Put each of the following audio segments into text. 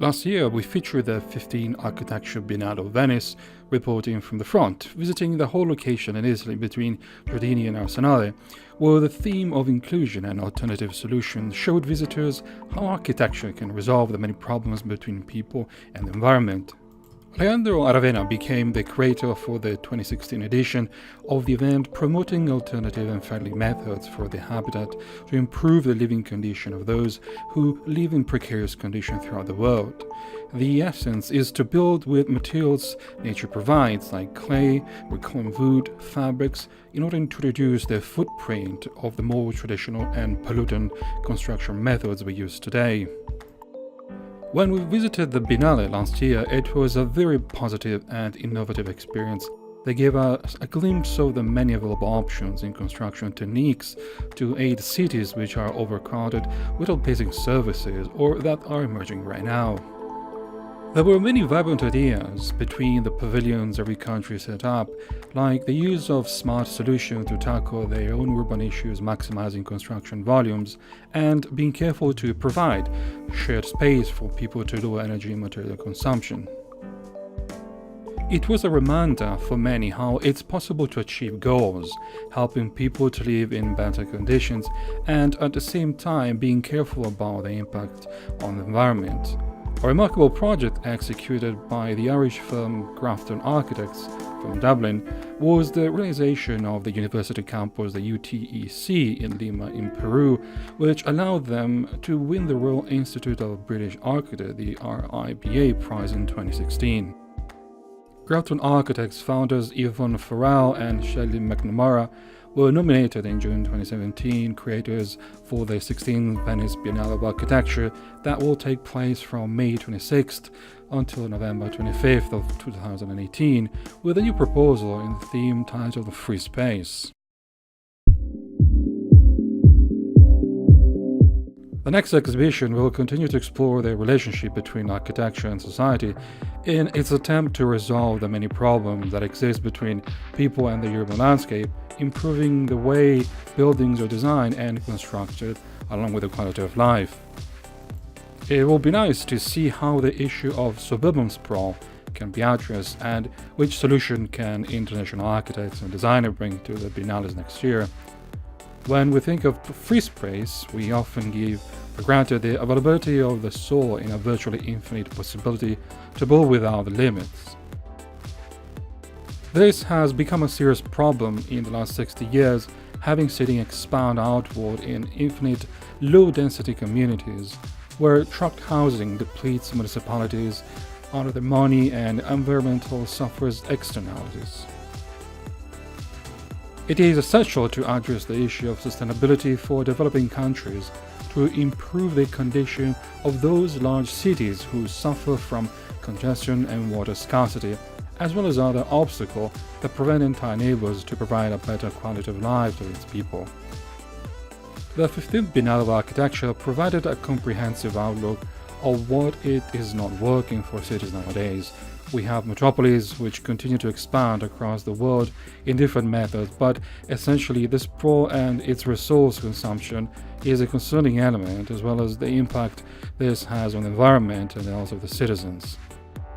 Last year, we featured the 15th Architecture Biennale of Venice, reporting from the front, visiting the whole location in Italy between Giardini and Arsenale, where the theme of inclusion and alternative solutions showed visitors how architecture can resolve the many problems between people and the environment. Leandro Aravena became the curator for the 2016 edition of the event, promoting alternative and friendly methods for the habitat to improve the living condition of those who live in precarious conditions throughout the world. The essence is to build with materials nature provides, like clay, reclaimed wood, fabrics, in order to reduce the footprint of the more traditional and pollutant construction methods we use today. When we visited the Biennale last year, it was a very positive and innovative experience. They gave us a glimpse of the many available options in construction techniques to aid cities which are overcrowded without basic services or that are emerging right now. There were many vibrant ideas between the pavilions every country set up, like the use of smart solutions to tackle their own urban issues, maximizing construction volumes, and being careful to provide shared space for people to lower energy and material consumption. It was a reminder for many how it's possible to achieve goals, helping people to live in better conditions, and at the same time being careful about the impact on the environment. A remarkable project executed by the Irish firm Grafton Architects from Dublin was the realization of the university campus, the UTEC in Lima in Peru, which allowed them to win the Royal Institute of British Architects, the RIBA Prize in 2016. Grafton Architects founders Yvonne Farrell and Shelley McNamara were nominated in June 2017 creators for the 16th Venice Biennale of Architecture that will take place from May 26th until November 25th of 2018, with a new proposal in the theme titled Free Space. The next exhibition will continue to explore the relationship between architecture and society in its attempt to resolve the many problems that exist between people and the urban landscape, improving the way buildings are designed and constructed, along with the quality of life. It will be nice to see how the issue of suburban sprawl can be addressed and which solution can international architects and designers bring to the Biennales next year. When we think of free space, we often give for granted the availability of the soul in a virtually infinite possibility to build without limits. This has become a serious problem in the last 60 years, having cities expand outward in infinite low-density communities, where tract housing depletes municipalities out of their money and environmental suffers externalities. It is essential to address the issue of sustainability for developing countries to improve the condition of those large cities who suffer from congestion and water scarcity, as well as other obstacles that prevent entire neighborhoods to provide a better quality of life to its people. The 15th Biennale of Architecture provided a comprehensive outlook of what it is not working for cities nowadays. We have metropolises which continue to expand across the world in different methods, but essentially the sprawl and its resource consumption is a concerning element, as well as the impact this has on the environment and the health of the citizens.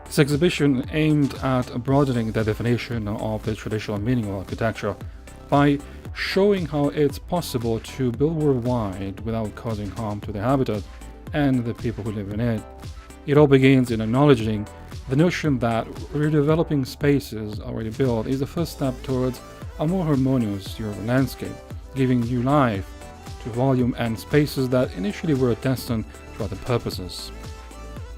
This exhibition aimed at broadening the definition of the traditional meaning of architecture by showing how it's possible to build worldwide without causing harm to the habitat and the people who live in it. It all begins in acknowledging the notion that redeveloping spaces already built is the first step towards a more harmonious urban landscape, giving new life to volume and spaces that initially were destined to other purposes.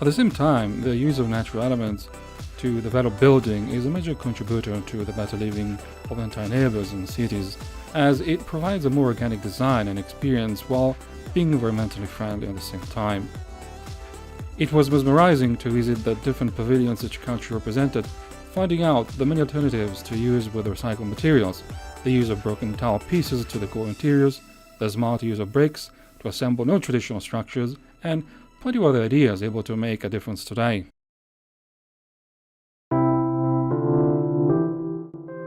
At the same time, the use of natural elements to develop building is a major contributor to the better living of entire neighborhoods and cities, as it provides a more organic design and experience while being environmentally friendly at the same time. It was mesmerizing to visit the different pavilions each country represented, finding out the many alternatives to use with recycled materials, the use of broken tile pieces to decor interiors, the smart use of bricks to assemble non-traditional structures, and plenty of other ideas able to make a difference today.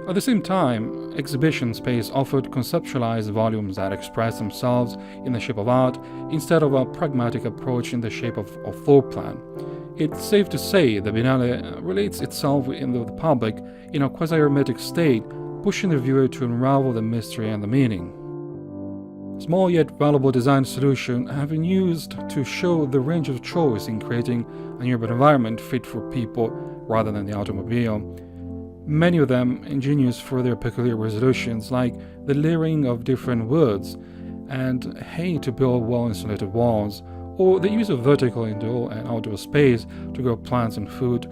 At the same time, exhibition space offered conceptualized volumes that express themselves in the shape of art instead of a pragmatic approach in the shape of a floor plan. It's safe to say the Biennale relates itself in the public in a quasi-hermetic state, pushing the viewer to unravel the mystery and the meaning. Small yet valuable design solutions have been used to show the range of choice in creating an urban environment fit for people rather than the automobile. Many of them ingenious for their peculiar resolutions, like the layering of different woods and hay to build well-insulated walls, or the use of vertical indoor and outdoor space to grow plants and food,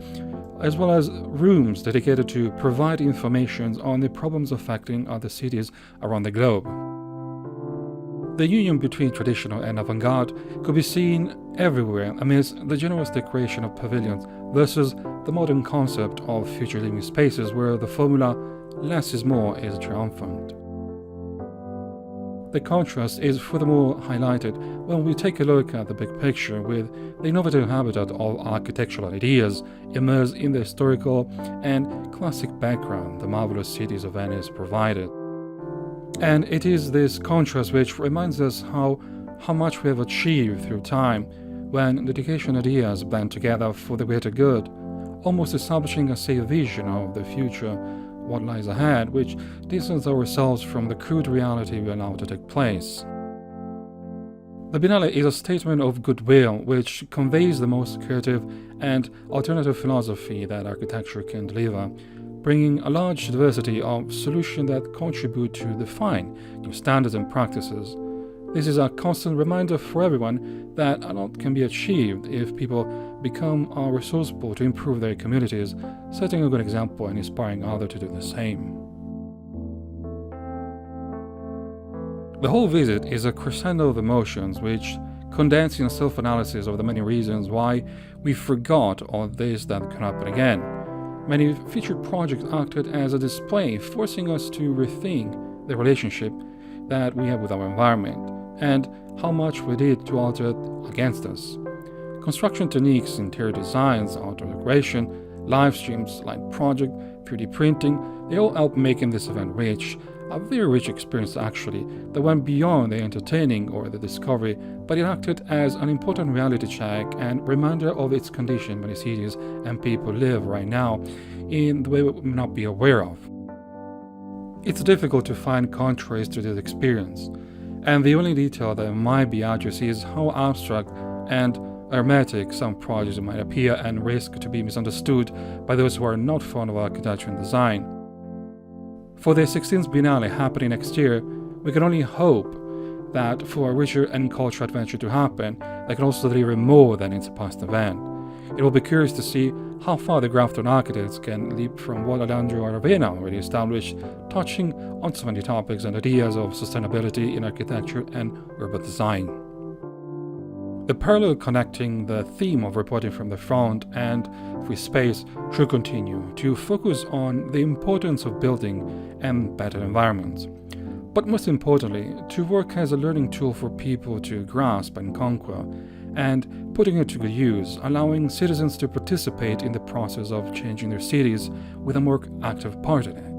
as well as rooms dedicated to provide information on the problems affecting other cities around the globe. The union between traditional and avant-garde could be seen everywhere amidst the generous decoration of pavilions versus the modern concept of future living spaces where the formula less is more is triumphant. The contrast is furthermore highlighted when we take a look at the big picture with the innovative habitat of architectural ideas immersed in the historical and classic background the marvelous cities of Venice provided. And it is this contrast which reminds us how much we have achieved through time when dedication ideas blend together for the greater good, almost establishing a safe vision of the future, what lies ahead, which distances ourselves from the crude reality we allow to take place. The Biennale is a statement of goodwill which conveys the most creative and alternative philosophy that architecture can deliver, bringing a large diversity of solutions that contribute to define new standards and practices. This is a constant reminder for everyone that a lot can be achieved if people become resourceful to improve their communities, setting a good example and inspiring others to do the same. The whole visit is a crescendo of emotions which condense in a self-analysis of the many reasons why we forgot all this that can happen again. Many featured projects acted as a display, forcing us to rethink the relationship that we have with our environment and how much we did to alter it against us. Construction techniques, interior designs, outdoor decoration, live streams, light project, 3D printing, they all help making this event rich, a very rich experience actually, that went beyond the entertaining or the discovery, but it acted as an important reality check and reminder of its condition many cities and people live right now in the way we may not be aware of. It's difficult to find contrast to this experience, and the only detail that might be addressed is how abstract and hermetic some projects might appear and risk to be misunderstood by those who are not fond of architecture and design. For the 16th Biennale happening next year, we can only hope that for a richer and cultural adventure to happen, that can also deliver more than its past event. It will be curious to see how far the Grafton architects can leap from what Alejandro Aravena already established, touching on so many topics and ideas of sustainability in architecture and urban design. The parallel connecting the theme of reporting from the front and free space should continue to focus on the importance of building and better environments, but most importantly, to work as a learning tool for people to grasp and conquer, and putting it to good use, allowing citizens to participate in the process of changing their cities with a more active part in it.